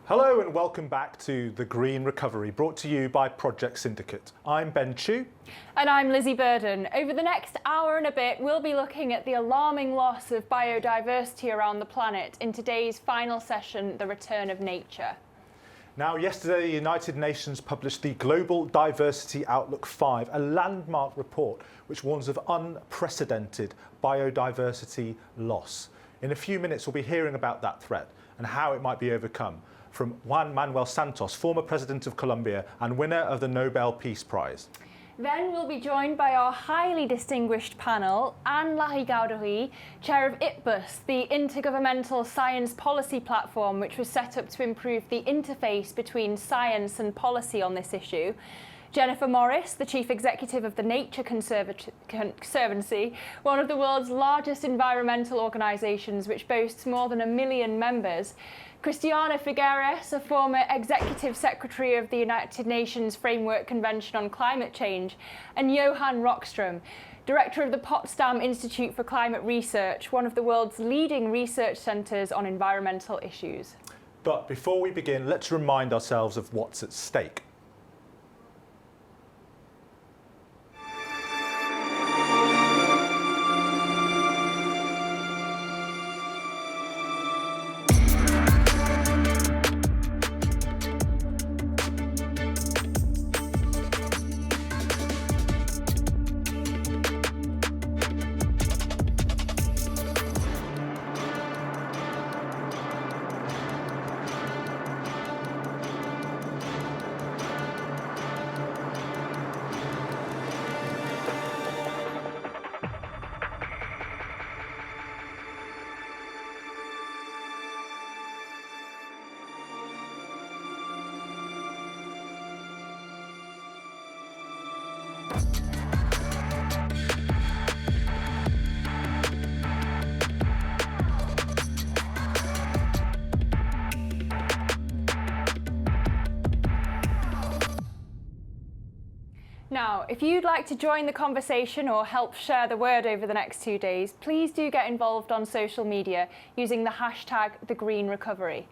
Hello and welcome back to The Green Recovery, brought to you by Project Syndicate. I'm Ben Chu. And I'm Lizzie Burden. Over the next hour and a bit, we'll be looking at the alarming loss of biodiversity around the planet in today's final session, The Return of Nature. Now, yesterday, the United Nations published the Global Diversity Outlook 5, a landmark report which warns of unprecedented biodiversity loss. In a few minutes, we'll be hearing about that threat and how it might be overcome from Juan Manuel Santos, former president of Colombia and winner of the Nobel Peace Prize. Then we'll be joined by our highly distinguished panel, and Lahigadhari, chair of IPBES, the Intergovernmental Science Policy Platform, which was set up to improve the interface between science and policy on this issue. Jennifer Morris, the Chief Executive of the Nature Conservancy, one of the world's largest environmental organisations which boasts more than 1 million members. Christiana Figueres, a former Executive Secretary of the United Nations Framework Convention on Climate Change, and Johan Rockstrom, Director of the Potsdam Institute for Climate Research, one of the world's leading research centres on environmental issues. But before we begin, let's remind ourselves of what's at stake. Now, if you'd like to join the conversation or help share the word over the next 2 days, please do get involved on social media using the hashtag #TheGreenRecovery.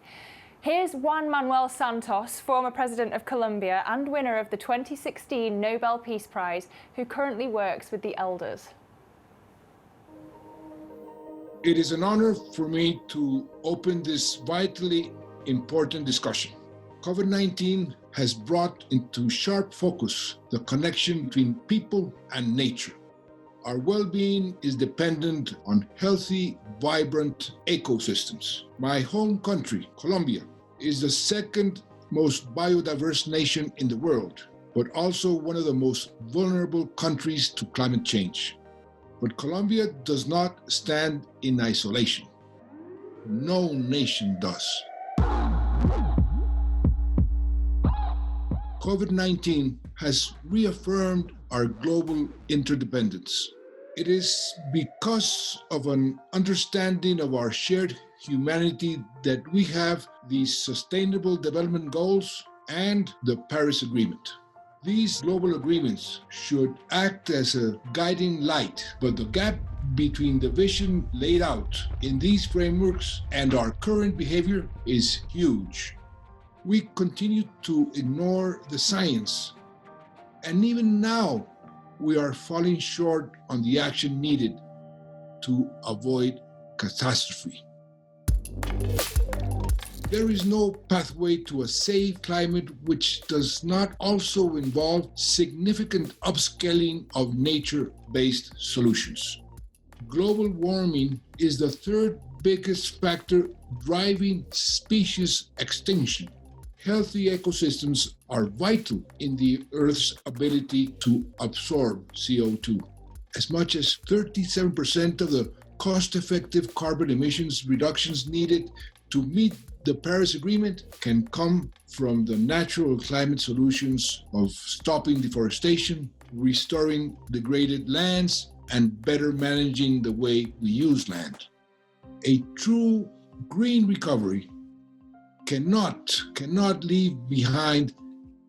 Here's Juan Manuel Santos, former president of Colombia and winner of the 2016 Nobel Peace Prize, who currently works with the elders. It is an honor for me to open this vitally important discussion. COVID-19 has brought into sharp focus the connection between people and nature. Our well-being is dependent on healthy, vibrant ecosystems. My home country, Colombia, is the second most biodiverse nation in the world, but also one of the most vulnerable countries to climate change. But Colombia does not stand in isolation. No nation does. COVID-19 has reaffirmed our global interdependence. It is because of an understanding of our shared humanity that we have the Sustainable Development Goals and the Paris Agreement. These global agreements should act as a guiding light, but the gap between the vision laid out in these frameworks and our current behavior is huge. We continue to ignore the science, and even now we are falling short on the action needed to avoid catastrophe. There is no pathway to a safe climate which does not also involve significant upscaling of nature-based solutions. Global warming is the third biggest factor driving species extinction. Healthy ecosystems are vital in the Earth's ability to absorb CO2. As much as 37% of the cost-effective carbon emissions reductions needed to meet the Paris Agreement can come from the natural climate solutions of stopping deforestation, restoring degraded lands, and better managing the way we use land. A true green recovery cannot leave behind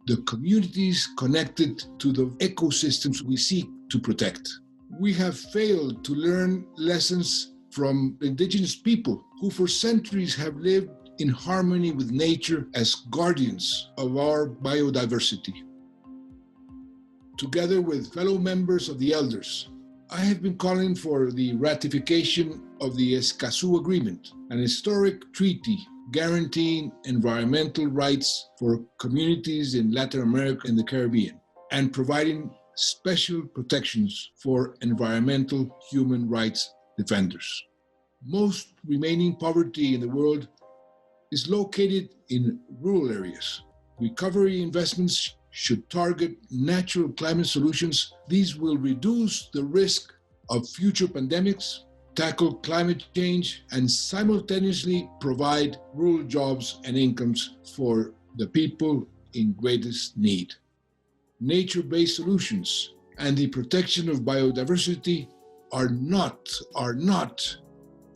the communities connected to the ecosystems we seek to protect. We have failed to learn lessons from indigenous people who for centuries have lived in harmony with nature as guardians of our biodiversity. Together with fellow members of the elders, I have been calling for the ratification of the Escazú Agreement, an historic treaty guaranteeing environmental rights for communities in Latin America and the Caribbean, and providing special protections for environmental human rights defenders. Most remaining poverty in the world is located in rural areas. Recovery investments should target natural climate solutions. These will reduce the risk of future pandemics, tackle climate change, and simultaneously provide rural jobs and incomes for the people in greatest need. Nature-based solutions and the protection of biodiversity are not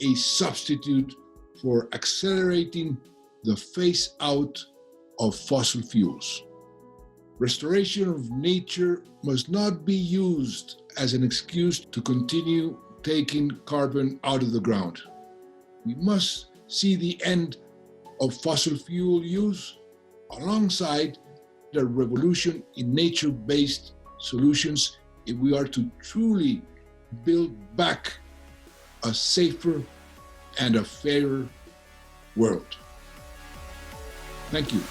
a substitute for accelerating the phase out of fossil fuels. Restoration of nature must not be used as an excuse to continue taking carbon out of the ground. We must see the end of fossil fuel use alongside the revolution in nature-based solutions if we are to truly build back a safer and a fairer world. Thank you.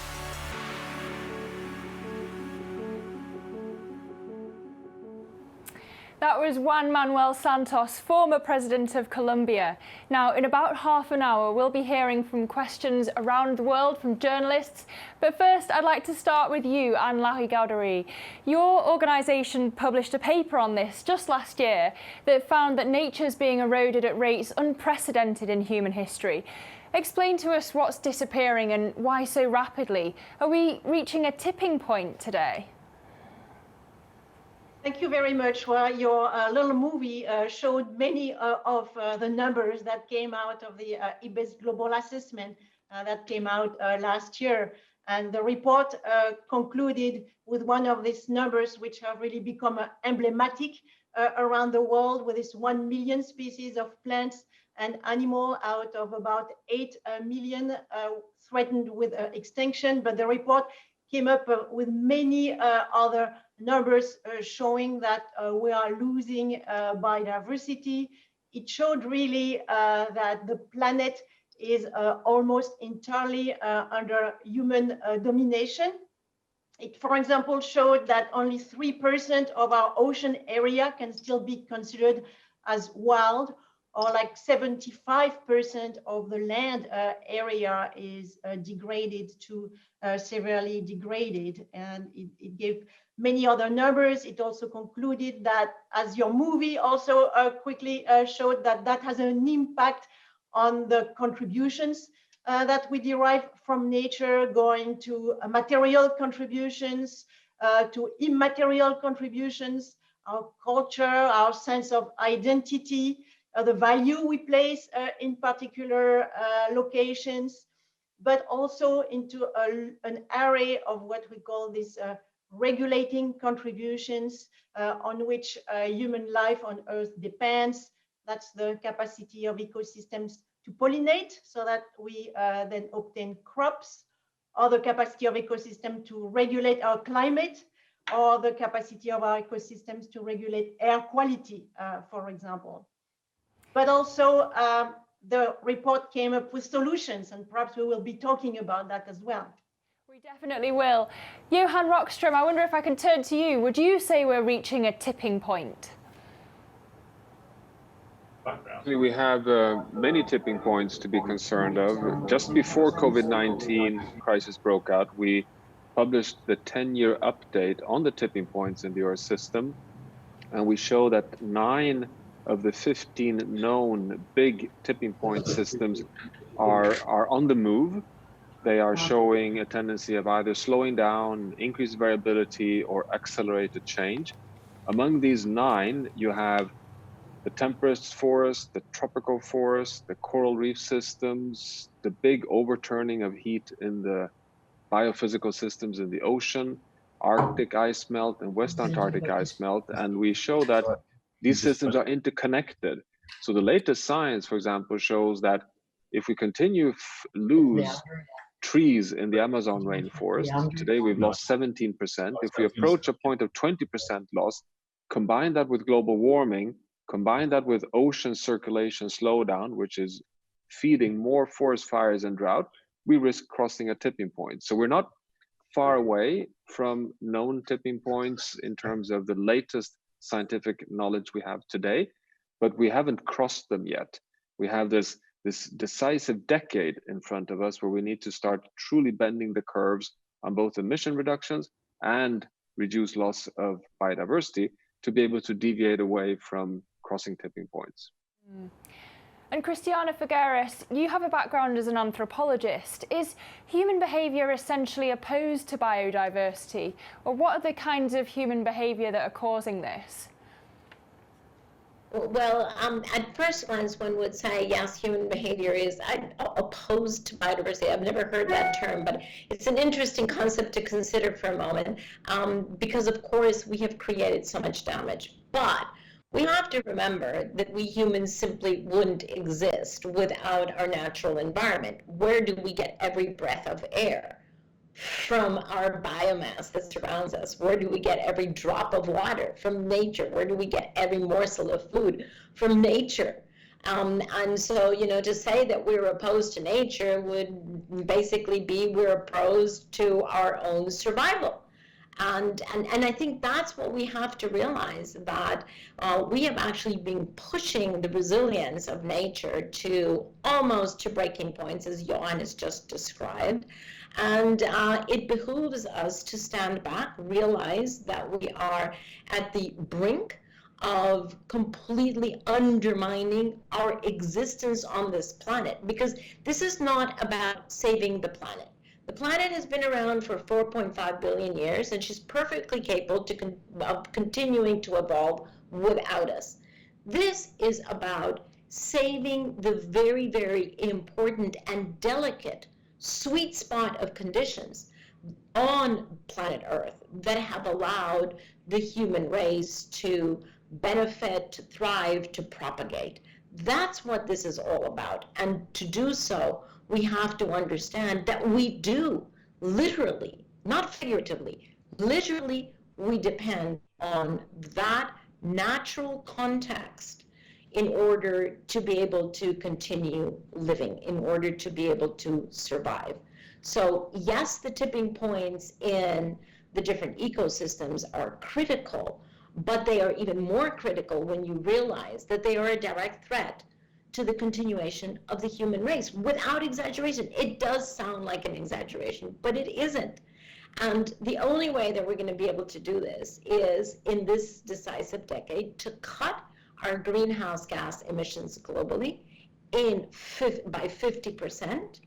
That was Juan Manuel Santos, former president of Colombia. Now, in about half an hour, we'll be hearing from questions around the world from journalists. But first, I'd like to start with you, and Lahigadhari. Your organisation published a paper on this just last year that found that nature is being eroded at rates unprecedented in human history. Explain to us what's disappearing and why so rapidly. Are we reaching a tipping point today? Thank you very much. Well, your little movie showed many of the numbers that came out of the IBES global assessment that came out last year. And the report concluded with one of these numbers, which have really become emblematic around the world, with this 1 million species of plants and animal out of about 8 million threatened with extinction. But the report came up with many other numbers showing that we are losing biodiversity. It showed really that the planet is almost entirely under human domination. It, for example, showed that only 3% of our ocean area can still be considered as wild, or like 75% of the land area is degraded to severely degraded. And it gave many other numbers. It also concluded that, as your movie also quickly showed, that has an impact on the contributions that we derive from nature, going to material contributions, to immaterial contributions, our culture, our sense of identity, the value we place in particular locations, but also into an array of what we call these regulating contributions on which human life on Earth depends. That's the capacity of ecosystems to pollinate so that we then obtain crops, or the capacity of ecosystem to regulate our climate, or the capacity of our ecosystems to regulate air quality, for example. But also the report came up with solutions, and perhaps we will be talking about that as well. We definitely will. Johan Rockstrom, I wonder if I can turn to you. Would you say we're reaching a tipping point? We have many tipping points to be concerned of. Just before COVID-19 crisis broke out, we published the 10-year update on the tipping points in the Earth system, and we show that 9 of the 15 known big tipping point systems are on the move. They are showing a tendency of either slowing down, increased variability, or accelerated change. Among these 9, you have the temperate forest, the tropical forest, the coral reef systems, the big overturning of heat in the biophysical systems in the ocean, Arctic ice melt, and West Antarctic ice melt. And we show that these systems are interconnected. So the latest science, for example, shows that if we continue lose trees in the Amazon rainforest, today we've lost 17%. If we approach a point of 20% loss, combine that with global warming, combine that with ocean circulation slowdown, which is feeding more forest fires and drought, we risk crossing a tipping point. So we're not far away from known tipping points in terms of the latest scientific knowledge we have today, but we haven't crossed them yet. We have this decisive decade in front of us where we need to start truly bending the curves on both emission reductions and reduce loss of biodiversity to be able to deviate away from crossing tipping points. And Christiana Figueres, you have a background as an anthropologist. Is human behaviour essentially opposed to biodiversity? Or what are the kinds of human behaviour that are causing this? Well, at first glance, one would say, yes, human behavior is opposed to biodiversity. I've never heard that term, but it's an interesting concept to consider for a moment, because, of course, we have created so much damage. But we have to remember that we humans simply wouldn't exist without our natural environment. Where do we get every breath of air? From our biomass that surrounds us. Where do we get every drop of water? From nature. Where do we get every morsel of food? From nature. And so, you know, to say that we're opposed to nature would basically be we're opposed to our own survival. And I think that's what we have to realize, that we have actually been pushing the resilience of nature to almost to breaking points, as Johan has just described. And it behooves us to stand back, realize that we are at the brink of completely undermining our existence on this planet, because this is not about saving the planet. The planet has been around for 4.5 billion years, and she's perfectly capable of continuing to evolve without us. This is about saving the very, very important and delicate sweet spot of conditions on planet Earth that have allowed the human race to benefit, to thrive, to propagate. That's what this is all about. And to do so, we have to understand that we do literally, not figuratively, literally, we depend on that natural context in order to be able to continue living, in order to be able to survive. So yes, the tipping points in the different ecosystems are critical, but they are even more critical when you realize that they are a direct threat to the continuation of the human race. Without exaggeration, it does sound like an exaggeration, but it isn't. And the only way that we're going to be able to do this is in this decisive decade to cut our greenhouse gas emissions globally by 50%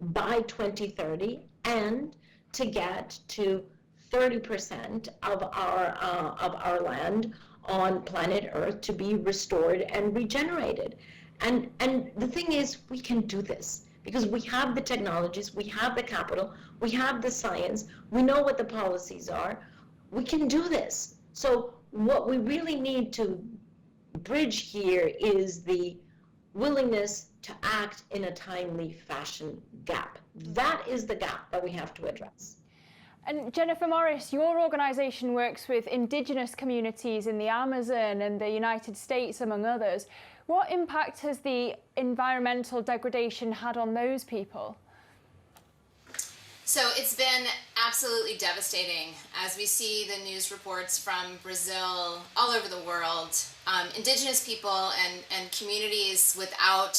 by 2030, and to get to 30% of our land on planet Earth to be restored and regenerated. And the thing is, we can do this because we have the technologies, we have the capital, we have the science, we know what the policies are. We can do this. So what we really need to bridge here is the willingness to act in a timely fashion gap. That is the gap that we have to address. And Jennifer Morris, your organisation works with indigenous communities in the Amazon and the United States, among others. What impact has the environmental degradation had on those people? So it's been absolutely devastating as we see the news reports from Brazil, all over the world. Indigenous people and communities without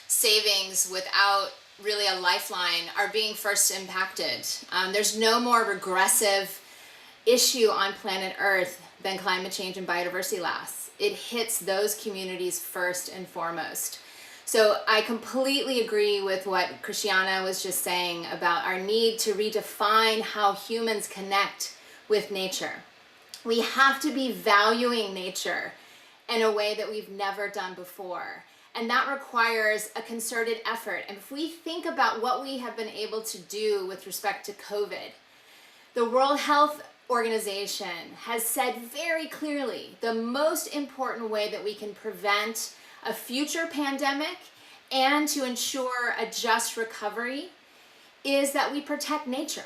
savings, without really a lifeline, are being first impacted. There's no more regressive issue on planet Earth than climate change and biodiversity loss. It hits those communities first and foremost. So I completely agree with what Christiana was just saying about our need to redefine how humans connect with nature. We have to be valuing nature in a way that we've never done before. And that requires a concerted effort. And if we think about what we have been able to do with respect to COVID, the World Health Organization has said very clearly the most important way that we can prevent a future pandemic and to ensure a just recovery is that we protect nature.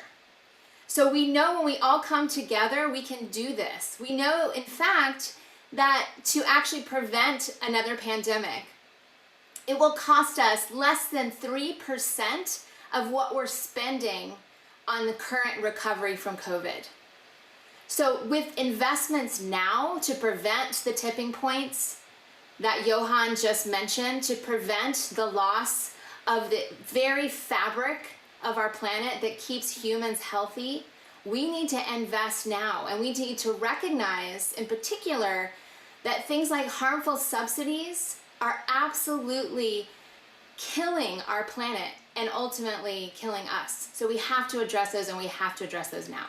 So we know when we all come together, we can do this. We know, in fact, that to actually prevent another pandemic, it will cost us less than 3% of what we're spending on the current recovery from COVID. So with investments now to prevent the tipping points that Johan just mentioned, to prevent the loss of the very fabric of our planet that keeps humans healthy, we need to invest now. And we need to recognize in particular that things like harmful subsidies are absolutely killing our planet and ultimately killing us. So we have to address those, and we have to address those now.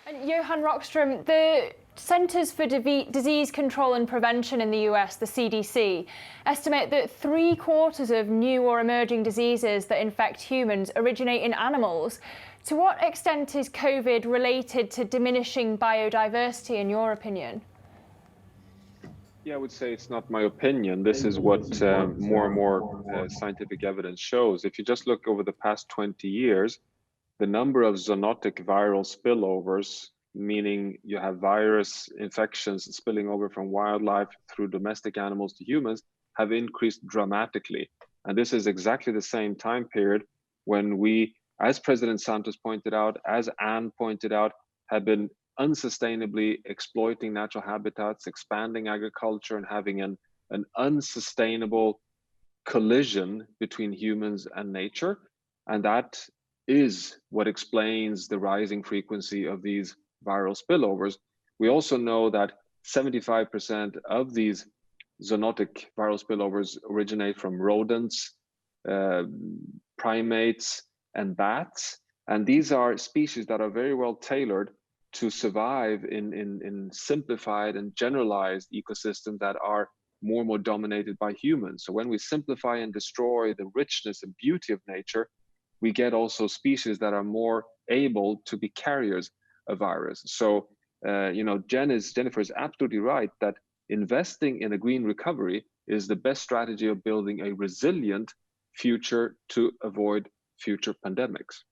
And Johan Rockstrom, the Centers for Disease Control and Prevention in the US, the CDC, estimate that 3/4 of new or emerging diseases that infect humans originate in animals. To what extent is COVID related to diminishing biodiversity, in your opinion? Yeah, I would say it's not my opinion. This is what more and more scientific evidence shows. If you just look over the past 20 years, the number of zoonotic viral spillovers, meaning you have virus infections spilling over from wildlife through domestic animals to humans, have increased dramatically. And this is exactly the same time period when we, as President Santos pointed out, as Anne pointed out, have been unsustainably exploiting natural habitats, expanding agriculture, and having an unsustainable collision between humans and nature. And that is what explains the rising frequency of these viral spillovers. We also know that 75% of these zoonotic viral spillovers originate from rodents, primates, and bats. And these are species that are very well tailored to survive in simplified and generalized ecosystems that are more and more dominated by humans. So when we simplify and destroy the richness and beauty of nature, we get also species that are more able to be carriers of virus. So, Jennifer is absolutely right that investing in a green recovery is the best strategy of building a resilient future to avoid future pandemics.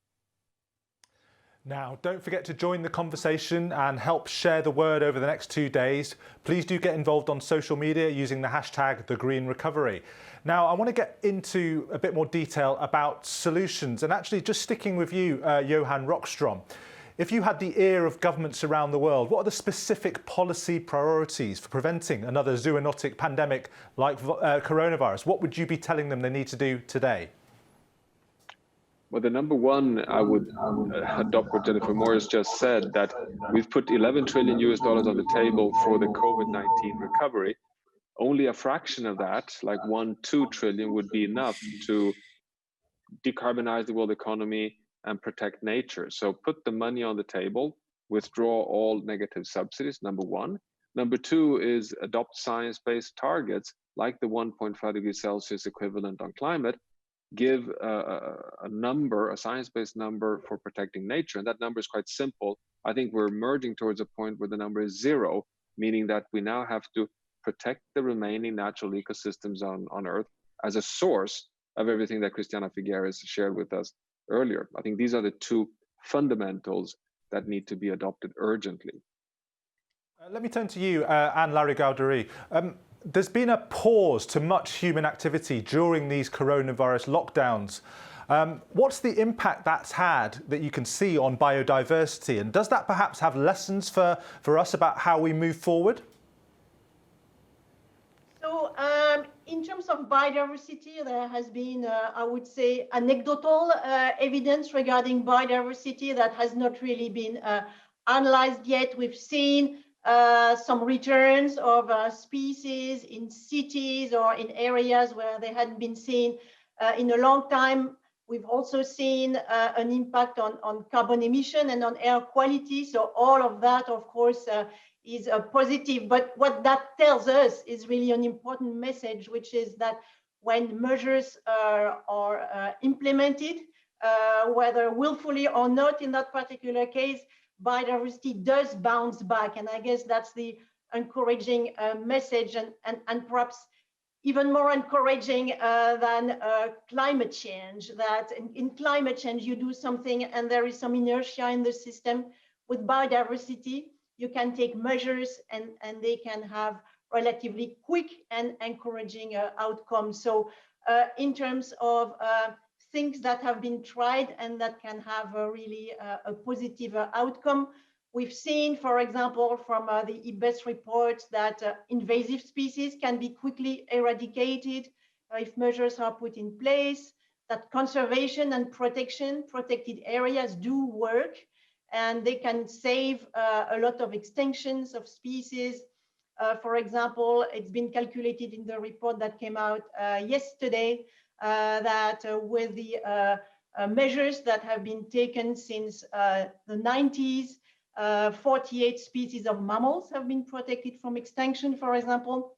Now, don't forget to join the conversation and help share the word over the next 2 days. Please do get involved on social media using the hashtag #TheGreenRecovery. Now, I want to get into a bit more detail about solutions, and actually just sticking with you, Johan Rockstrom. If you had the ear of governments around the world, what are the specific policy priorities for preventing another zoonotic pandemic like coronavirus? What would you be telling them they need to do today? Well, the number one, I would adopt what Jennifer Morris just said, that we've put $11 trillion on the table for the COVID-19 recovery. Only a fraction of that, like 1-2 trillion, would be enough to decarbonize the world economy and protect nature. So put the money on the table, withdraw all negative subsidies, number one. Number two is adopt science-based targets like the 1.5 degrees Celsius equivalent on climate. Give a number, a science-based number for protecting nature, and that number is quite simple. I think we're merging towards a point where the number is 0, meaning that we now have to protect the remaining natural ecosystems on Earth as a source of everything that Christiana Figueres shared with us earlier. I think these are the two fundamentals that need to be adopted urgently. Let me turn to you, Anne Lahigadhari. There's been a pause to much human activity during these coronavirus lockdowns. What's the impact that's had that you can see on biodiversity? And does that perhaps have lessons for us about how we move forward? So in terms of biodiversity, there has been, I would say, anecdotal evidence regarding biodiversity that has not really been analyzed yet. We've seen some returns of species in cities or in areas where they hadn't been seen in a long time. We've also seen an impact on carbon emission and on air quality. So all of that, of course, is positive. But what that tells us is really an important message, which is that when measures are implemented, whether willfully or not in that particular case, biodiversity does bounce back. And I guess that's the encouraging message. And perhaps even more encouraging than climate change, that in climate change you do something and there is some inertia in the system. With biodiversity, you can take measures and they can have relatively quick and encouraging outcomes. So in terms of things that have been tried and that can have a really a positive outcome, we've seen, for example, from the IBES report that invasive species can be quickly eradicated if measures are put in place, that conservation and protected areas do work, and they can save a lot of extinctions of species. For example, it's been calculated in the report that came out yesterday that with the measures that have been taken since the 90s, 48 species of mammals have been protected from extinction, for example,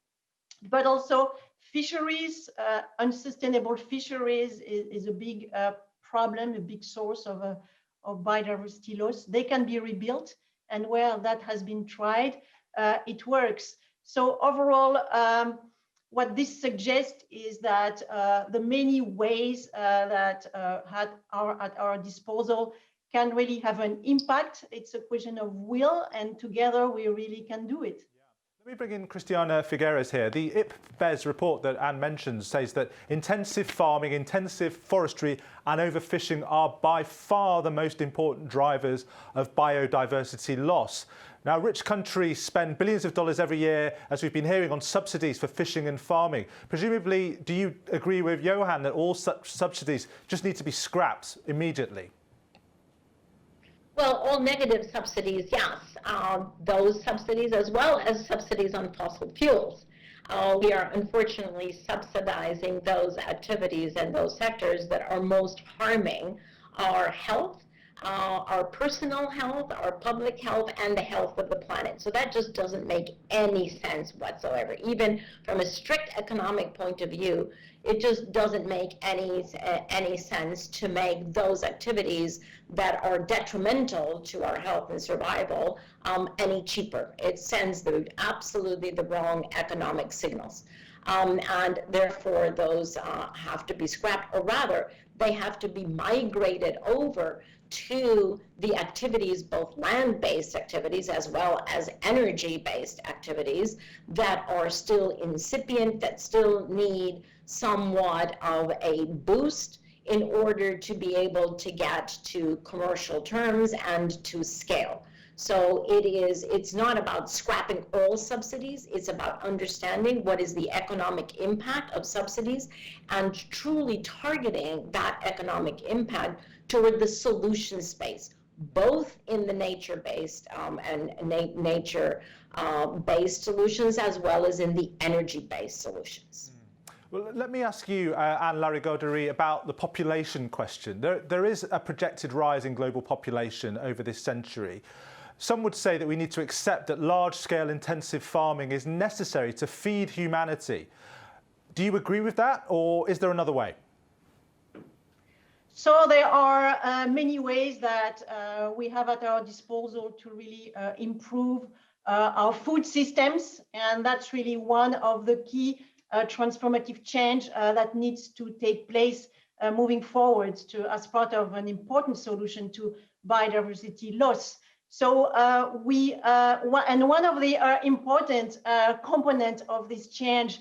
but also fisheries. Unsustainable fisheries is a big problem, a big source of biodiversity loss. They can be rebuilt, and where that has been tried, it works. So overall, what this suggests is that the many ways that are at our disposal can really have an impact. It's a question of will, and together we really can do it. Let me bring in Christiana Figueres here. The IPBES report that Anne mentioned says that intensive farming, intensive forestry and overfishing are by far the most important drivers of biodiversity loss. Now, rich countries spend billions of dollars every year, as we've been hearing, on subsidies for fishing and farming. Presumably, do you agree with Johan that all such subsidies just need to be scrapped immediately? Well, all negative subsidies, yes. Those subsidies, as well as subsidies on fossil fuels. We are unfortunately subsidizing those activities and those sectors that are most harming our health, our personal health, our public health, and the health of the planet. So that just doesn't make any sense whatsoever. Even from a strict economic point of view, it just doesn't make any sense to make those activities that are detrimental to our health and survival any cheaper. It sends absolutely the wrong economic signals. And therefore, those have to be scrapped, or rather, they have to be migrated over to the activities, both land-based activities as well as energy-based activities that are still incipient, that still need somewhat of a boost in order to be able to get to commercial terms and to scale. So it's not about scrapping all subsidies, it's about understanding what is the economic impact of subsidies and truly targeting that economic impact toward the solution space, both in the nature-based and nature-based solutions, as well as in the energy-based solutions. Well, let me ask you, Anne Lahigadhari, about the population question. There is a projected rise in global population over this century. Some would say that we need to accept that large-scale intensive farming is necessary to feed humanity. Do you agree with that, or is there another way? So there are many ways that we have at our disposal to really improve our food systems, and that's really one of the key transformative change that needs to take place moving forward as part of an important solution to biodiversity loss. So and one of the important components of this change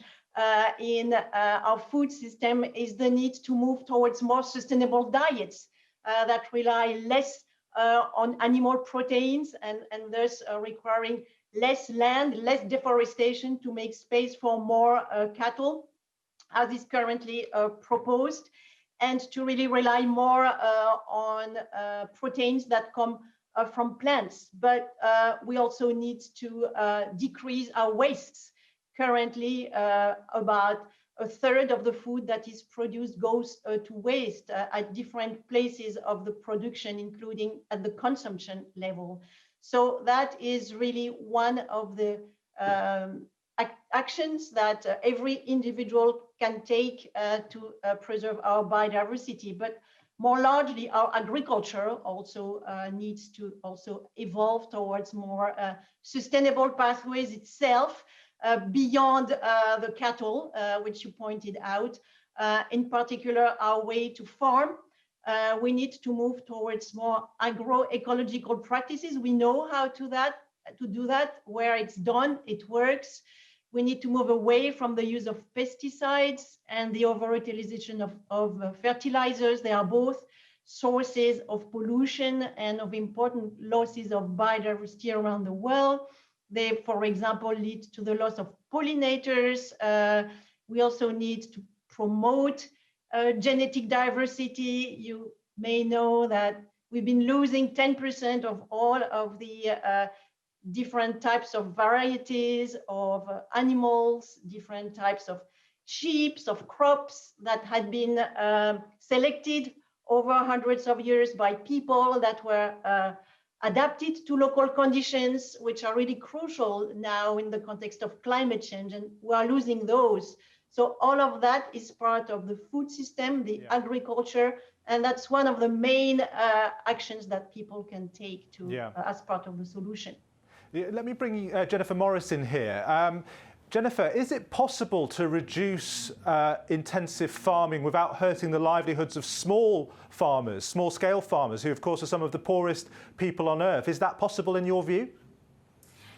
in our food system is the need to move towards more sustainable diets that rely less on animal proteins and thus requiring less land, less deforestation to make space for more cattle, as is currently proposed, and to really rely more on proteins that come from plants. But we also need to decrease our wastes. Currently, about a third of the food that is produced goes to waste at different places of the production, including at the consumption level. So that is really one of the actions that every individual can take to preserve our biodiversity. But more largely, our agriculture also needs to also evolve towards more sustainable pathways itself. beyond the cattle, which you pointed out. In particular, our way to farm. We need to move towards more agroecological practices. We know how to do that. Where it's done, it works. We need to move away from the use of pesticides and the over-utilization of fertilizers. They are both sources of pollution and of important losses of biodiversity around the world. They, for example, lead to the loss of pollinators. We also need to promote genetic diversity. You may know that we've been losing 10% of all of the different types of varieties of animals, different types of sheep, of crops that had been selected over hundreds of years by people that were adapted to local conditions, which are really crucial now in the context of climate change, and we are losing those. So all of that is part of the food system, the agriculture, and that's one of the main actions that people can take to as part of the solution. Let me bring Jennifer Morris in here. Jennifer, is it possible to reduce intensive farming without hurting the livelihoods of small farmers, small-scale farmers, who of course are some of the poorest people on earth? Is that possible in your view?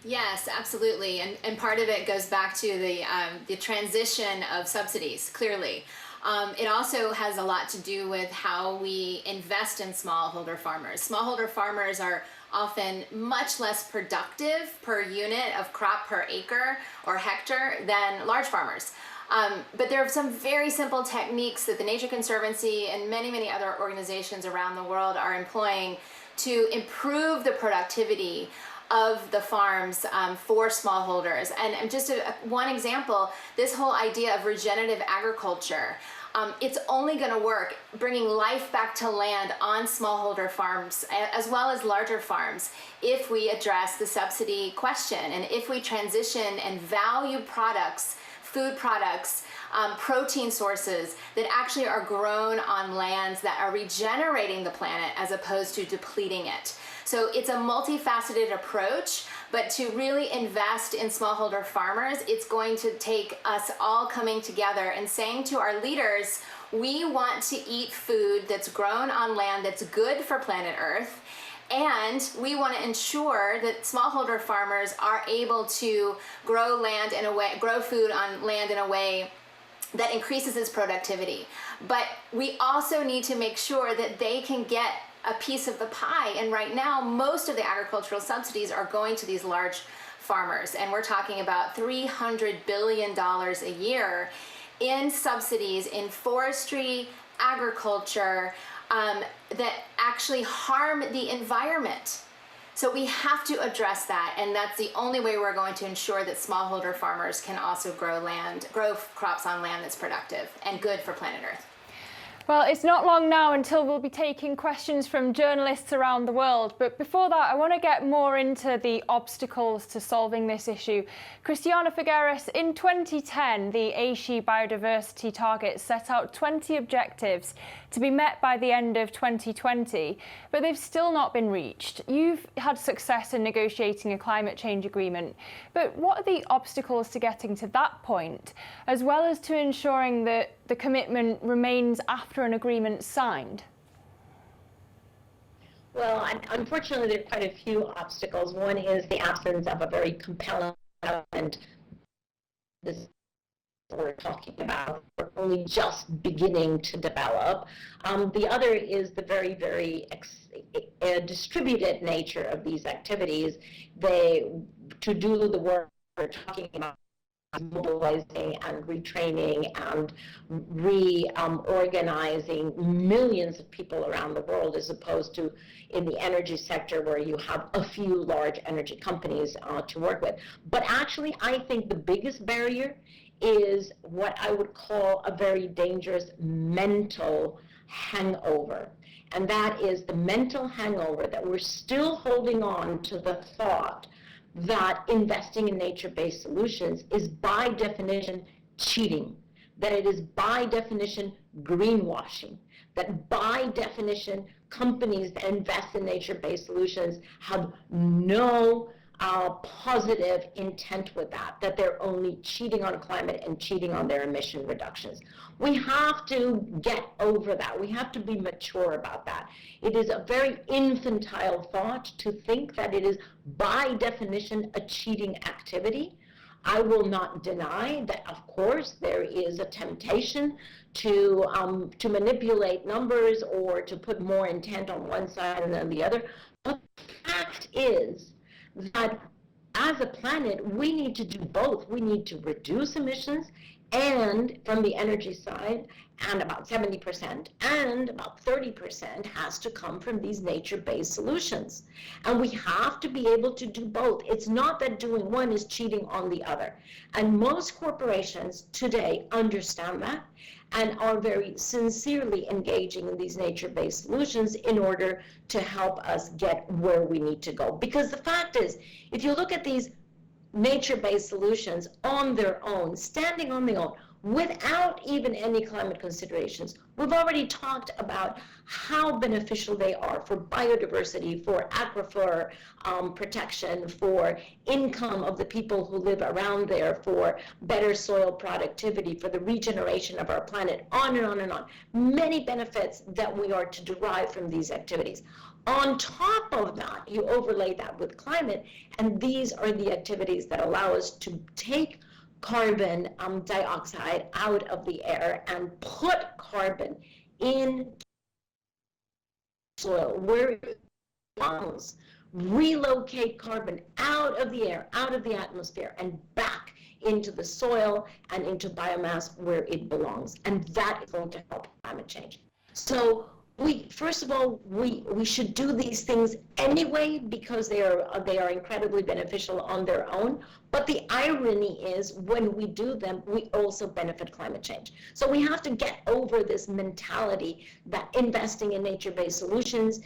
Yes, absolutely. And part of it goes back to the transition of subsidies, clearly. It also has a lot to do with how we invest in smallholder farmers. Smallholder farmers are often much less productive per unit of crop per acre or hectare than large farmers. But there are some very simple techniques that the Nature Conservancy and many, many other organizations around the world are employing to improve the productivity of the farms for smallholders. And just one example, this whole idea of regenerative agriculture, it's only going to work bringing life back to land on smallholder farms as well as larger farms if we address the subsidy question and if we transition and value products, food products, protein sources that actually are grown on lands that are regenerating the planet as opposed to depleting it. So it's a multifaceted approach, but to really invest in smallholder farmers, it's going to take us all coming together and saying to our leaders, we want to eat food that's grown on land that's good for planet Earth, and we want to ensure that smallholder farmers are able to grow food on land in a way that increases its productivity. But we also need to make sure that they can get a piece of the pie. And right now, most of the agricultural subsidies are going to these large farmers. And we're talking about $300 billion a year in subsidies in forestry, agriculture, that actually harm the environment. So we have to address that, and that's the only way we're going to ensure that smallholder farmers can also grow crops on land that's productive and good for planet Earth. Well, it's not long now until we'll be taking questions from journalists around the world. But before that, I want to get more into the obstacles to solving this issue. Cristiana Figueres, in 2010, the Aichi biodiversity targets set out 20 objectives to be met by the end of 2020, but they've still not been reached. You've had success in negotiating a climate change agreement, but what are the obstacles to getting to that point, as well as to ensuring that the commitment remains after an agreement signed? Well, unfortunately, there are quite a few obstacles. One is the absence of a very compelling and this we're talking about, we're only just beginning to develop. The other is the very, very distributed nature of these activities. To do the work we're talking about, mobilizing and retraining and reorganizing millions of people around the world, as opposed to in the energy sector where you have a few large energy companies to work with. But actually, I think the biggest barrier is what I would call a very dangerous mental hangover. And that is the mental hangover that we're still holding on to the thought that investing in nature-based solutions is by definition cheating, that it is by definition greenwashing, that by definition companies that invest in nature-based solutions have no positive intent with that they're only cheating on climate and cheating on their emission reductions. We have to get over that. We have to be mature about that. It is a very infantile thought to think that it is by definition a cheating activity. I will not deny that, of course, there is a temptation to manipulate numbers or to put more intent on one side and then the other. But the fact is that as a planet, we need to do both. We need to reduce emissions and from the energy side, and about 70%, and about 30% has to come from these nature-based solutions. And we have to be able to do both. It's not that doing one is cheating on the other. And most corporations today understand that and are very sincerely engaging in these nature-based solutions in order to help us get where we need to go. Because the fact is, if you look at these nature-based solutions on their own, standing on their own, without even any climate considerations, we've already talked about how beneficial they are for biodiversity, for aquifer protection, for income of the people who live around there, for better soil productivity, for the regeneration of our planet, on and on and on. Many benefits that we are to derive from these activities. On top of that, you overlay that with climate, and these are the activities that allow us to take carbon dioxide out of the air and put carbon in soil where it belongs, relocate carbon out of the air, out of the atmosphere, and back into the soil and into biomass where it belongs. And that is going to help climate change. So first of all, we should do these things anyway because they are incredibly beneficial on their own. But the irony is when we do them, we also benefit climate change. So we have to get over this mentality that investing in nature-based solutions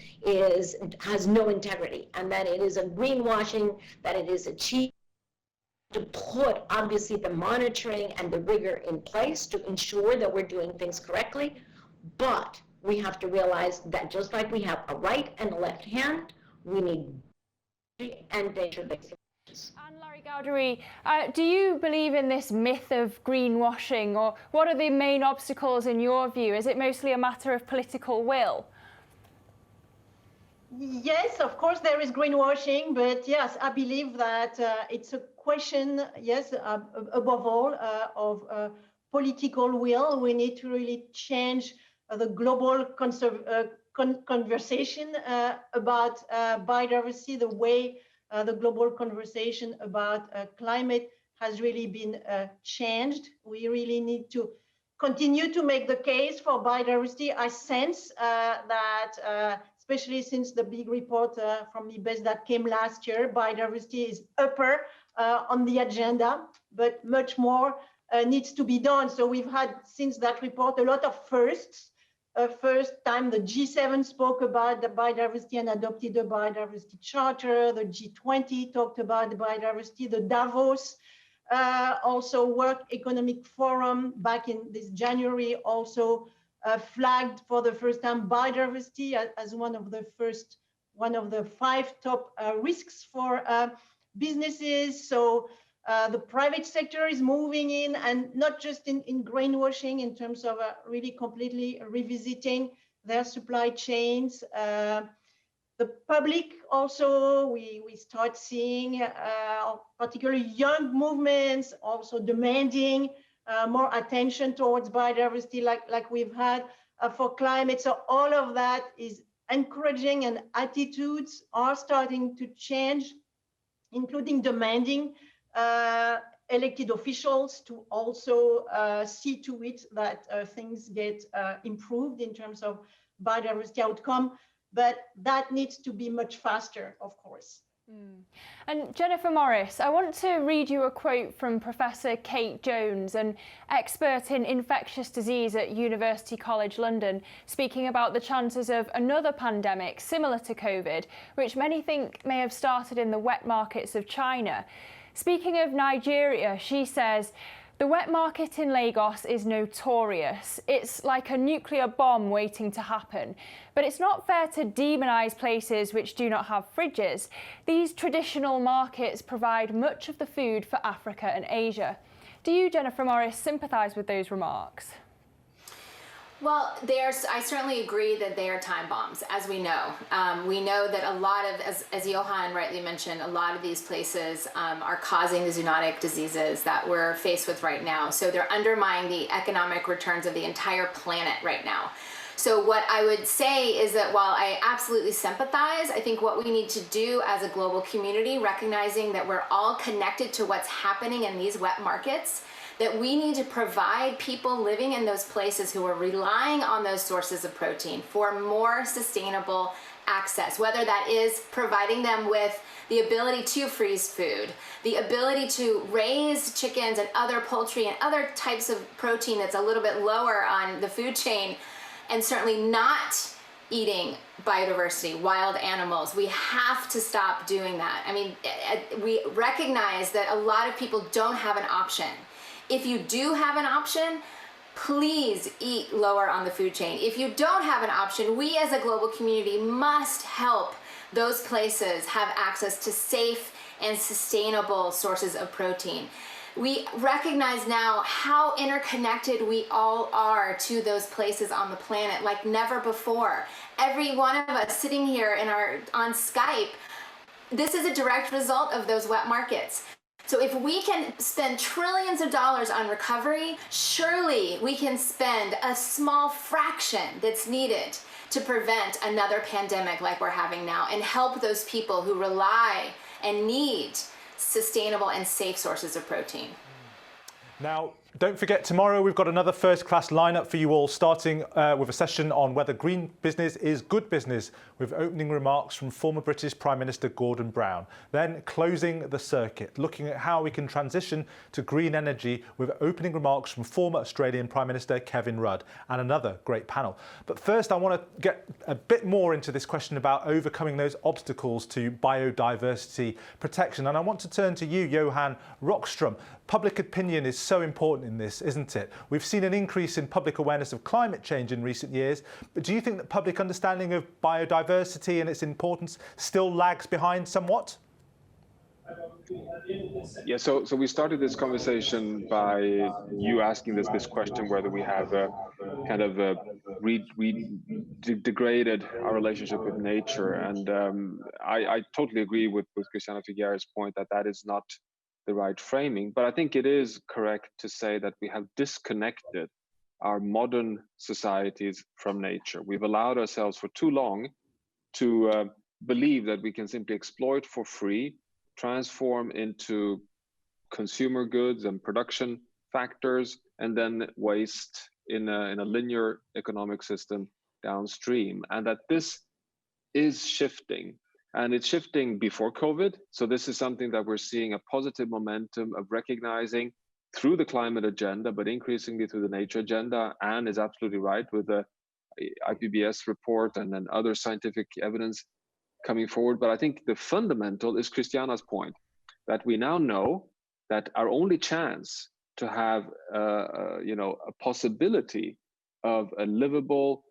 has no integrity, and that it is a greenwashing, that it is a cheat, to put obviously the monitoring and the rigor in place to ensure that we're doing things correctly. But we have to realize that just like we have a right and a left hand, we need and nature-based solutions. And Lahigadhari, do you believe in this myth of greenwashing, or what are the main obstacles in your view? Is it mostly a matter of political will? Yes, of course there is greenwashing, but yes, I believe that it's a question, yes, above all, of political will. We need to really change the global conversation about biodiversity, the way the global conversation about climate has really been changed. We really need to continue to make the case for biodiversity. I sense that, especially since the big report from IBES that came last year, biodiversity is upper on the agenda, but much more needs to be done. So we've had, since that report, a lot of firsts. First time the G7 spoke about the biodiversity and adopted the biodiversity charter. The G20 talked about the biodiversity. The Davos also World Economic Forum back in this January also flagged for the first time biodiversity as one of the 5 top risks for businesses. So the private sector is moving in, and not just in greenwashing, in terms of really completely revisiting their supply chains. The public also, we start seeing particularly young movements also demanding more attention towards biodiversity like we've had for climate. So all of that is encouraging, and attitudes are starting to change, including demanding elected officials to also see to it that things get improved in terms of biodiversity outcome. But that needs to be much faster, of course. And Jennifer Morris, I want to read you a quote from Professor Kate Jones, an expert in infectious disease at University College London, speaking about the chances of another pandemic similar to COVID, which many think may have started in the wet markets of China. Speaking of Nigeria, she says, The wet market in Lagos is notorious. It's like a nuclear bomb waiting to happen. But it's not fair to demonise places which do not have fridges. These traditional markets provide much of the food for Africa and Asia. Do you, Jennifer Morris, sympathise with those remarks? Well, I certainly agree that they are time bombs, as we know. We know that a lot of, as Johan rightly mentioned, a lot of these places are causing the zoonotic diseases that we're faced with right now. So they're undermining the economic returns of the entire planet right now. So what I would say is that while I absolutely sympathize, I think what we need to do as a global community, recognizing that we're all connected to what's happening in these wet markets, that we need to provide people living in those places who are relying on those sources of protein for more sustainable access, whether that is providing them with the ability to freeze food, the ability to raise chickens and other poultry and other types of protein that's a little bit lower on the food chain, and certainly not eating biodiversity, wild animals. We have to stop doing that. I mean, we recognize that a lot of people don't have an option. If you do have an option, please eat lower on the food chain. If you don't have an option, we as a global community must help those places have access to safe and sustainable sources of protein. We recognize now how interconnected we all are to those places on the planet like never before. Every one of us sitting here on Skype, this is a direct result of those wet markets. So if we can spend trillions of dollars on recovery, surely we can spend a small fraction that's needed to prevent another pandemic like we're having now and help those people who rely and need sustainable and safe sources of protein. Now, don't forget, tomorrow we've got another first-class lineup for you all, starting with a session on whether green business is good business, with opening remarks from former British Prime Minister Gordon Brown. Then closing the circuit, looking at how we can transition to green energy, with opening remarks from former Australian Prime Minister Kevin Rudd, and another great panel. But first, I want to get a bit more into this question about overcoming those obstacles to biodiversity protection. And I want to turn to you, Johan Rockstrom. Public opinion is so important in this, isn't it? We've seen an increase in public awareness of climate change in recent years, but do you think that public understanding of biodiversity and its importance still lags behind somewhat? Yeah, so we started this conversation by you asking this question whether we have a kind of degraded our relationship with nature, and I totally agree with Christiana Figueres' point that is not the right framing, but I think it is correct to say that we have disconnected our modern societies from nature. We've allowed ourselves for too long to believe that we can simply exploit for free, transform into consumer goods and production factors, and then waste in a linear economic system downstream, and that this is shifting. And it's shifting before COVID. So this is something that we're seeing a positive momentum of recognizing through the climate agenda, but increasingly through the nature agenda. Anne is absolutely right with the IPBES report and then other scientific evidence coming forward. But I think the fundamental is Christiana's point, that we now know that our only chance to have a possibility of a livable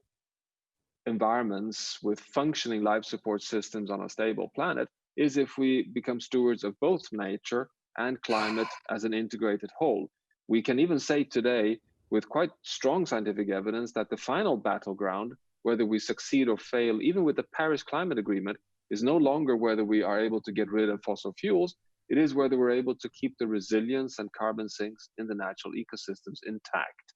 environments with functioning life support systems on a stable planet is if we become stewards of both nature and climate as an integrated whole. We can even say today with quite strong scientific evidence that the final battleground, whether we succeed or fail, even with the Paris Climate Agreement, is no longer whether we are able to get rid of fossil fuels, it is whether we're able to keep the resilience and carbon sinks in the natural ecosystems intact.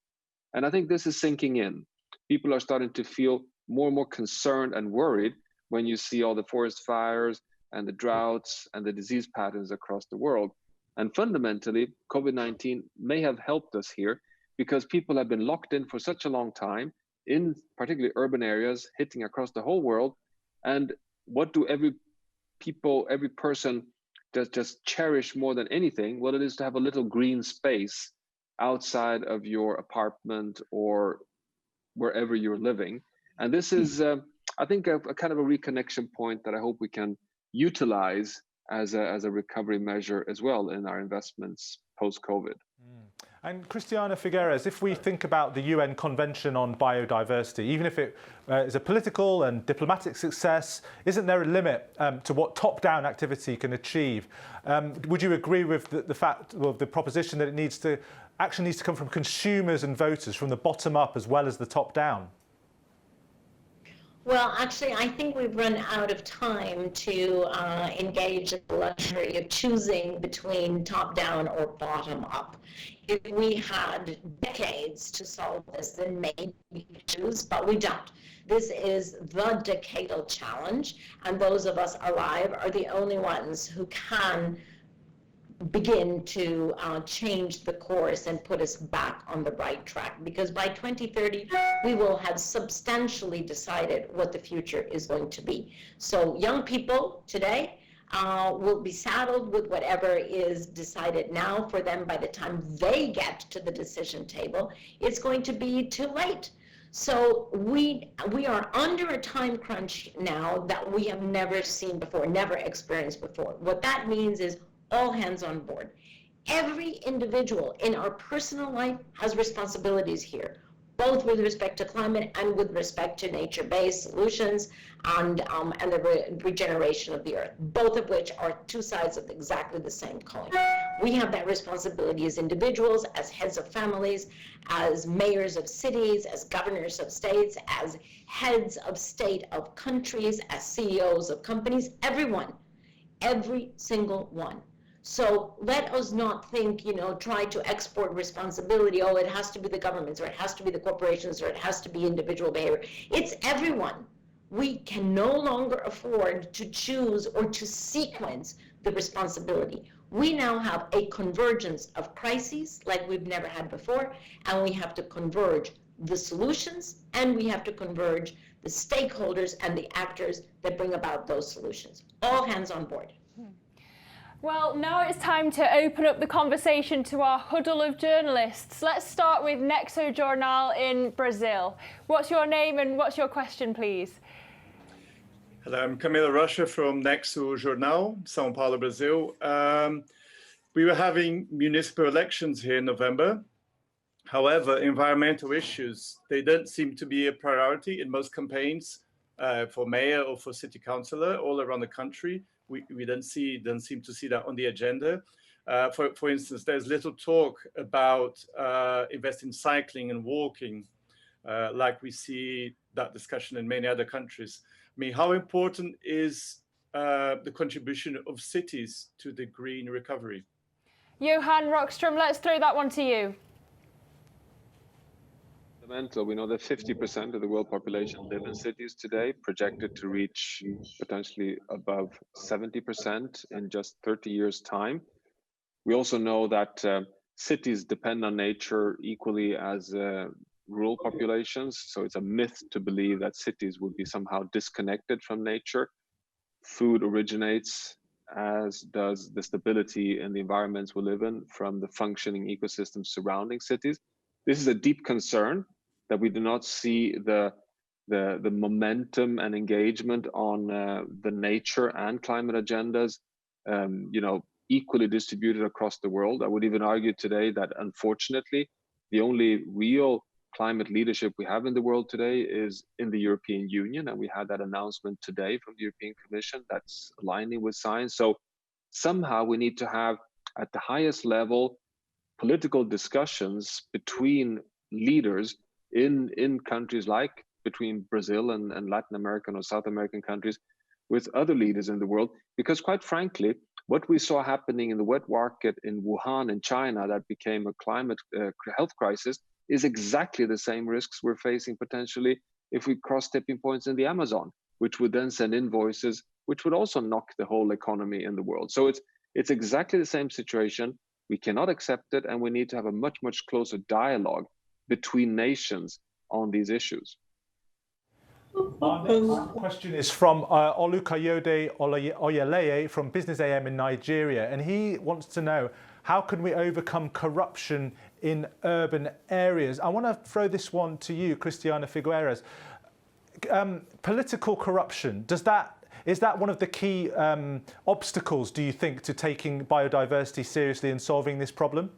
And I think this is sinking in. People are starting to feel more and more concerned and worried when you see all the forest fires and the droughts and the disease patterns across the world. And fundamentally, COVID-19 may have helped us here because people have been locked in for such a long time in particularly urban areas, hitting across the whole world. And what do every person just cherish more than anything? Well, it is to have a little green space outside of your apartment or wherever you're living. And this is, I think, a kind of a reconnection point that I hope we can utilize as a recovery measure as well in our investments post-COVID. And Cristiana Figueres, if we think about the UN Convention on Biodiversity, even if it is a political and diplomatic success, isn't there a limit to what top-down activity can achieve? Would you agree with the proposition that action needs to come from consumers and voters, from the bottom up as well as the top down? Well, actually, I think we've run out of time to engage in the luxury of choosing between top-down or bottom-up. If we had decades to solve this, then maybe we could choose, but we don't. This is the decadal challenge, and those of us alive are the only ones who can begin to change the course and put us back on the right track, because by 2030 we will have substantially decided what the future is going to be. So young people today will be saddled with whatever is decided now. For them, by the time they get to the decision table, it's going to be too late. So we are under a time crunch now that we have never seen before, never experienced before. What that means is all hands on board. Every individual in our personal life has responsibilities here, both with respect to climate and with respect to nature-based solutions and the regeneration of the earth, both of which are two sides of exactly the same coin. We have that responsibility as individuals, as heads of families, as mayors of cities, as governors of states, as heads of state of countries, as CEOs of companies, everyone, every single one. So let us not think, try to export responsibility. Oh, it has to be the governments, or it has to be the corporations, or it has to be individual behavior. It's everyone. We can no longer afford to choose or to sequence the responsibility. We now have a convergence of crises like we've never had before, and we have to converge the solutions, and we have to converge the stakeholders and the actors that bring about those solutions. All hands on board. Well, now it's time to open up the conversation to our huddle of journalists. Let's start with Nexo Jornal in Brazil. What's your name and what's your question, please? Hello, I'm Camila Rocha from Nexo Jornal, São Paulo, Brazil. We were having municipal elections here in November. However, environmental issues, they don't seem to be a priority in most campaigns for mayor or for city councillor all around the country. We don't seem to see that on the agenda. For instance, there's little talk about investing in cycling and walking, like we see that discussion in many other countries. I mean, how important is the contribution of cities to the green recovery? Johan Rockstrom, let's throw that one to you. We know that 50% of the world population live in cities today, projected to reach potentially above 70% in just 30 years' time. We also know that cities depend on nature equally as rural populations, so it's a myth to believe that cities would be somehow disconnected from nature. Food originates, as does the stability in the environments we live in, from the functioning ecosystems surrounding cities. This is a deep concern, that we do not see the momentum and engagement on the nature and climate agendas, equally distributed across the world. I would even argue today that, unfortunately, the only real climate leadership we have in the world today is in the European Union, and we had that announcement today from the European Commission that's aligning with science. So somehow we need to have, at the highest level, political discussions between leaders in countries like between Brazil and Latin American or South American countries with other leaders in the world. Because quite frankly, what we saw happening in the wet market in Wuhan in China that became a climate health crisis is exactly the same risks we're facing potentially if we cross tipping points in the Amazon, which would then send invoices, which would also knock the whole economy in the world. So it's exactly the same situation. We cannot accept it, and we need to have a much, much closer dialogue between nations on these issues. Our next question is from Olukayode Oyeleye from Business AM in Nigeria, and he wants to know, how can we overcome corruption in urban areas? I want to throw this one to you, Cristiana Figueres. Political corruption, is that one of the key obstacles, do you think, to taking biodiversity seriously and solving this problem?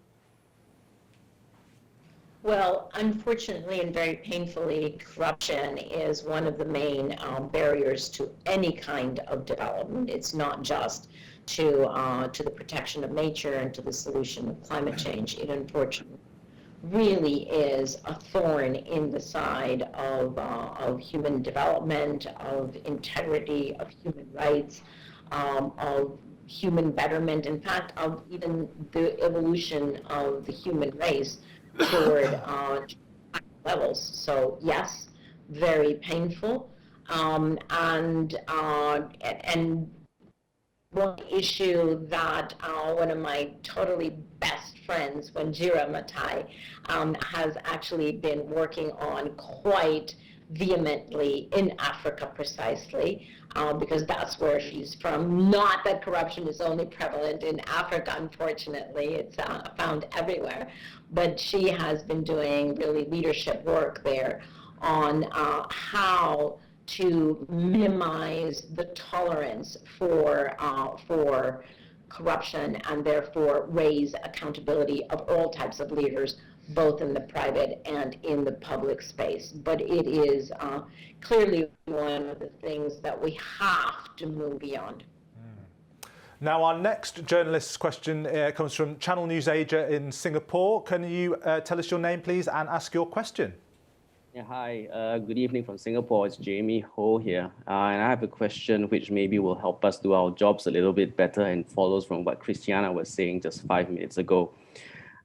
Well, unfortunately and very painfully, corruption is one of the main barriers to any kind of development. It's not just to the protection of nature and to the solution of climate change. It unfortunately really is a thorn in the side of human development, of integrity, of human rights, of human betterment, in fact, of even the evolution of the human race toward levels. So yes, very painful, and one issue that one of my totally best friends, Wanjira Matai, has actually been working on quite vehemently in Africa precisely, because that's where she's from. Not that corruption is only prevalent in Africa, unfortunately, it's found everywhere, but she has been doing really leadership work there on how to minimize the tolerance for corruption and therefore raise accountability of all types of leaders, both in the private and in the public space. But it is clearly one of the things that we have to move beyond. Now, our next journalist's question comes from Channel News Asia in Singapore. Can you tell us your name, please, and ask your question? Yeah, hi, good evening from Singapore. It's Jamie Ho here. And I have a question which maybe will help us do our jobs a little bit better and follows from what Christiana was saying just 5 minutes ago.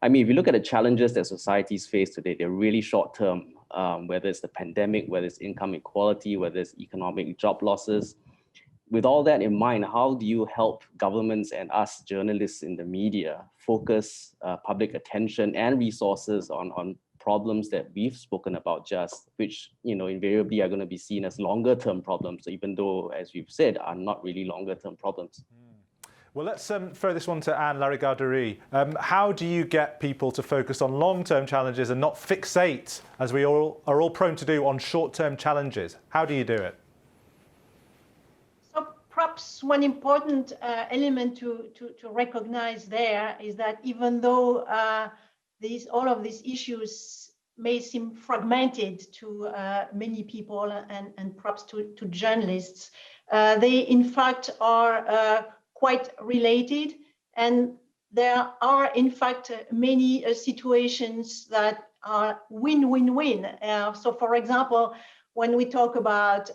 I mean, if you look at the challenges that societies face today, they're really short term, whether it's the pandemic, whether it's income inequality, whether it's economic job losses. With all that in mind, how do you help governments and us journalists in the media focus public attention and resources on problems that we've spoken about just, which, you know, invariably are going to be seen as longer term problems, even though, as we've said, are not really longer term problems? Well, let's throw this one to Anne Lahigadhari. How do you get people to focus on long-term challenges and not fixate, as we are all prone to do, on short-term challenges? How do you do it? So perhaps one important element to recognize there is that even though all of these issues may seem fragmented to many people and perhaps to journalists, they in fact are quite related, and there are in fact many situations that are win-win-win. So for example, when we talk about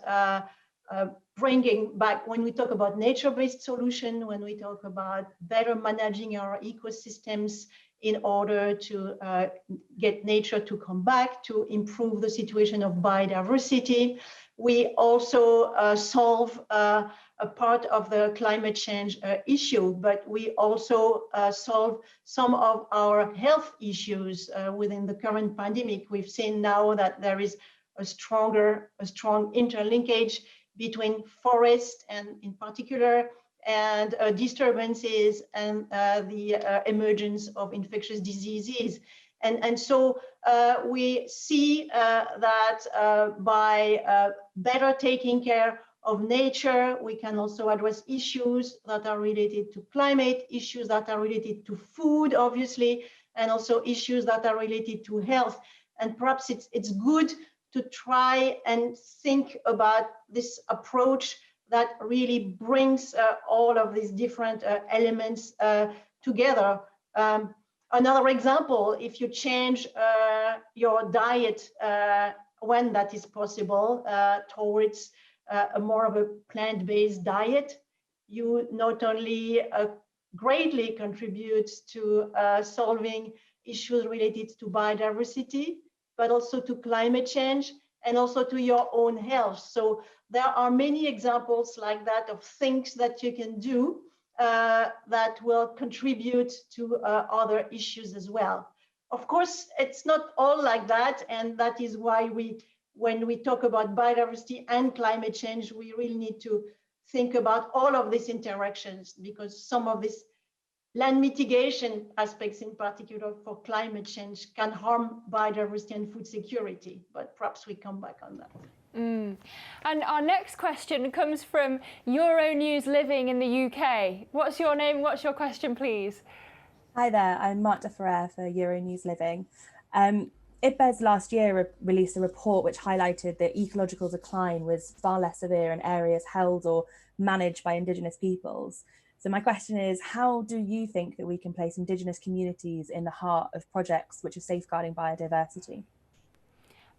bringing back, when we talk about nature-based solution, when we talk about better managing our ecosystems in order to get nature to come back, to improve the situation of biodiversity, we also solve a part of the climate change issue, but we also solve some of our health issues within the current pandemic. We've seen now that there is a strong interlinkage between forest and in particular and disturbances and the emergence of infectious diseases. And so we see that by better taking care of nature, we can also address issues that are related to climate, issues that are related to food, obviously, and also issues that are related to health. And perhaps it's good to try and think about this approach that really brings all of these different elements together. Another example, if you change your diet when that is possible towards a more of a plant-based diet, you not only greatly contribute to solving issues related to biodiversity, but also to climate change and also to your own health. So there are many examples like that of things that you can do that will contribute to other issues as well. Of course, it's not all like that, and that is why when we talk about biodiversity and climate change, we really need to think about all of these interactions, because some of these land mitigation aspects in particular for climate change can harm biodiversity and food security, but perhaps we come back on that. And our next question comes from Euronews Living in the UK. What's your name? What's your question, please? Hi there, I'm Marta Ferrer for Euronews Living. IPBES last year released a report which highlighted that ecological decline was far less severe in areas held or managed by Indigenous peoples. So my question is, how do you think that we can place Indigenous communities in the heart of projects which are safeguarding biodiversity?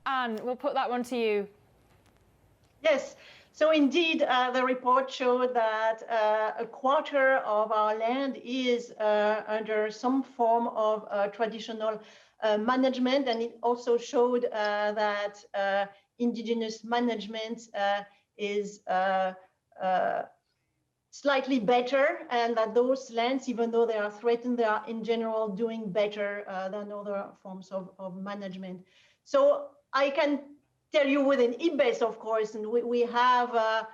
Anne, we'll put that one to you. Yes, so indeed, the report showed that a quarter of our land is under some form of traditional management, and it also showed that Indigenous management is slightly better, and that those lands, even though they are threatened, they are in general doing better than other forms of management. So I can tell you within IPBES, of course, and we have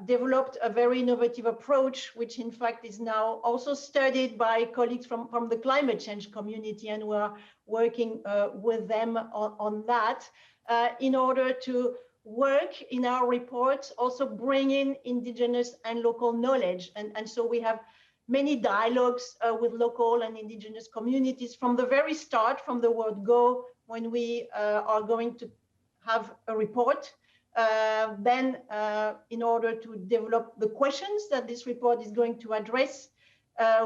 developed a very innovative approach, which in fact is now also studied by colleagues from the climate change community, and we're working with them on that in order to work in our reports, also bring in Indigenous and local knowledge. And so we have many dialogues with local and Indigenous communities from the very start, from the word go, when we are going to have a report. Then in order to develop the questions that this report is going to address,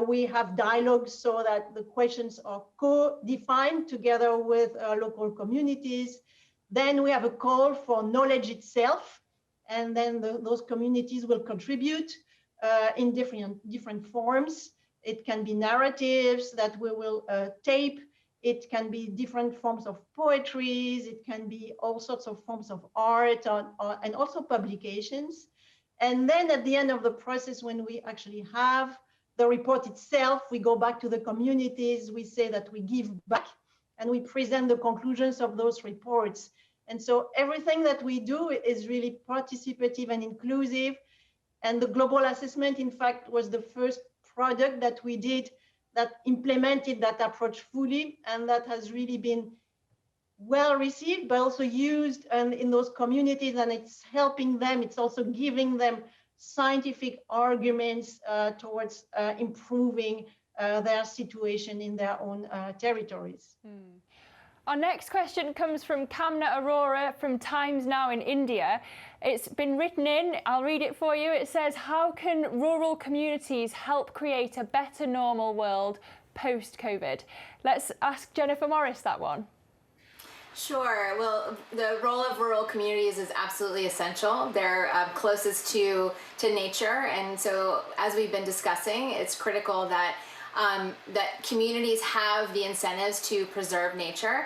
we have dialogues so that the questions are co-defined together with local communities. Then we have a call for knowledge itself, and then those communities will contribute in different forms. It can be narratives that we will tape. It can be different forms of poetries. It can be all sorts of forms of art and also publications. And then at the end of the process, when we actually have the report itself, we go back to the communities, we say that we give back, and we present the conclusions of those reports. And so everything that we do is really participative and inclusive. And the global assessment, in fact, was the first product that we did that implemented that approach fully, and that has really been well received, but also used in those communities, and it's helping them. It's also giving them scientific arguments towards improving their situation in their own territories. Our next question comes from Kamna Arora from Times Now in India. It's been written in, I'll read it for you. It says, how can rural communities help create a better normal world post-COVID? Let's ask Jennifer Morris that one. Sure. Well, the role of rural communities is absolutely essential. They're closest to nature. And so as we've been discussing, it's critical that that communities have the incentives to preserve nature.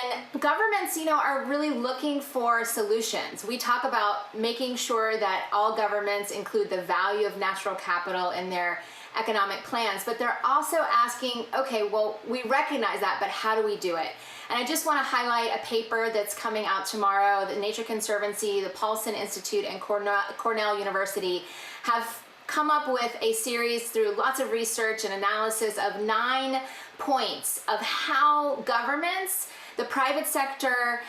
And governments, are really looking for solutions. We talk about making sure that all governments include the value of natural capital in their economic plans, but they're also asking, okay, well, we recognize that, but how do we do it? And I just want to highlight a paper that's coming out tomorrow. The Nature Conservancy, the Paulson Institute, and Cornell University have come up with a series through lots of research and analysis of 9 points of how governments, the private sector,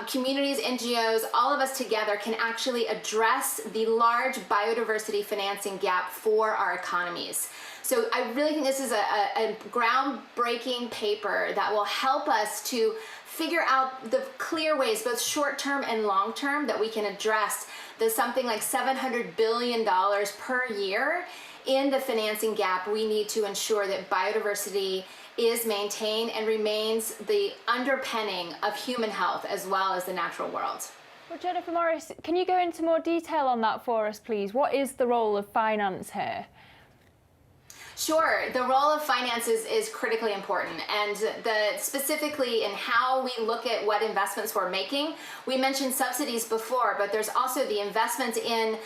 communities, NGOs, all of us together can actually address the large biodiversity financing gap for our economies. So I really think this is a groundbreaking paper that will help us to figure out the clear ways, both short-term and long-term, that we can address the something like $700 billion per year in the financing gap we need to ensure that biodiversity is maintained and remains the underpinning of human health as well as the natural world. Well, Jennifer Morris, can you go into more detail on that for us, please? What is the role of finance here? Sure. The role of finance is critically important, and specifically in how we look at what investments we're making. We mentioned subsidies before, but there's also the investments in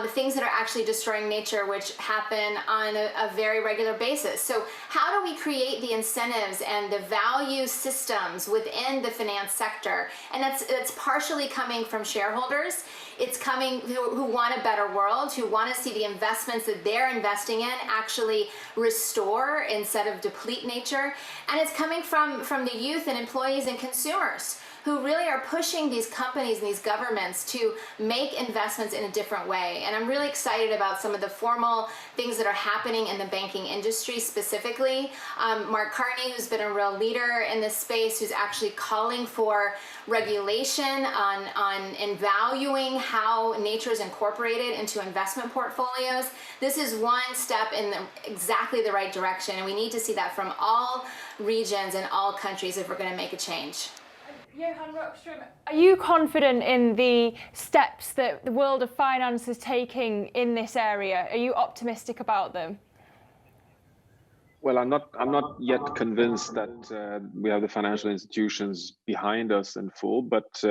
things that are actually destroying nature, which happen on a very regular basis. So how do we create the incentives and the value systems within the finance sector? And that's partially coming from shareholders. It's coming who want a better world, who want to see the investments that they're investing in actually restore instead of deplete nature. And it's coming from the youth and employees and consumers who really are pushing these companies and these governments to make investments in a different way. And I'm really excited about some of the formal things that are happening in the banking industry specifically. Mark Carney, who's been a real leader in this space, who's actually calling for regulation on valuing how nature is incorporated into investment portfolios. This is one step in exactly the right direction, and we need to see that from all regions and all countries if we're going to make a change. Johan Rockstrom, are you confident in the steps that the world of finance is taking in this area? Are you optimistic about them? Well, I'm not yet convinced that we have the financial institutions behind us in full, but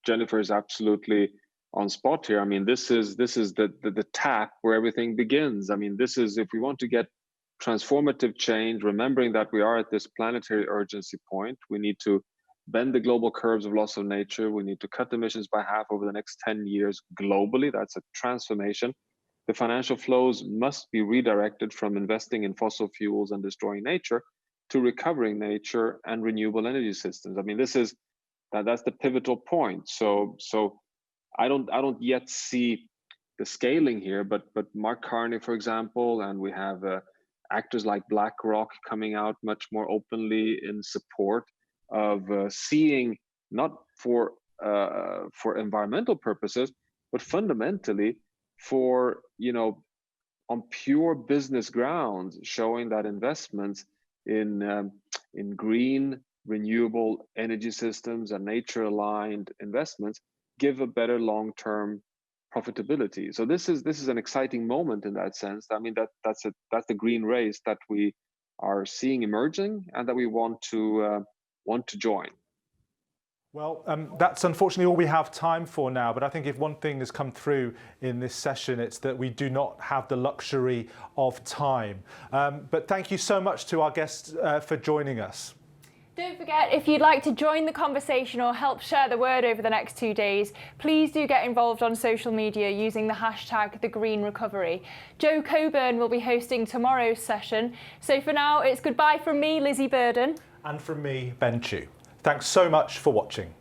Jennifer is absolutely on spot here. I mean, this is the tap where everything begins. I mean, this is, if we want to get transformative change, remembering that we are at this planetary urgency point, we need to bend the global curves of loss of nature. We need to cut emissions by half over the next 10 years globally. That's a transformation. The financial flows must be redirected from investing in fossil fuels and destroying nature to recovering nature and renewable energy systems. I mean, that's the pivotal point. So I don't yet see the scaling here, but Mark Carney, for example, and we have actors like BlackRock coming out much more openly in support of seeing, not for environmental purposes, but fundamentally for, on pure business grounds, showing that investments in green renewable energy systems and nature-aligned investments give a better long-term profitability. So this is an exciting moment in that sense. I mean, that's the green race that we are seeing emerging and that we want to join. Well, that's unfortunately all we have time for now, but I think if one thing has come through in this session, it's that we do not have the luxury of time. But thank you so much to our guests for joining us. Don't forget, if you'd like to join the conversation or help share the word over the next 2 days, please do get involved on social media using the hashtag #TheGreenRecovery. Joe Coburn will be hosting tomorrow's session. So for now, it's goodbye from me, Lizzie Burden. And from me, Ben Chu. Thanks so much for watching.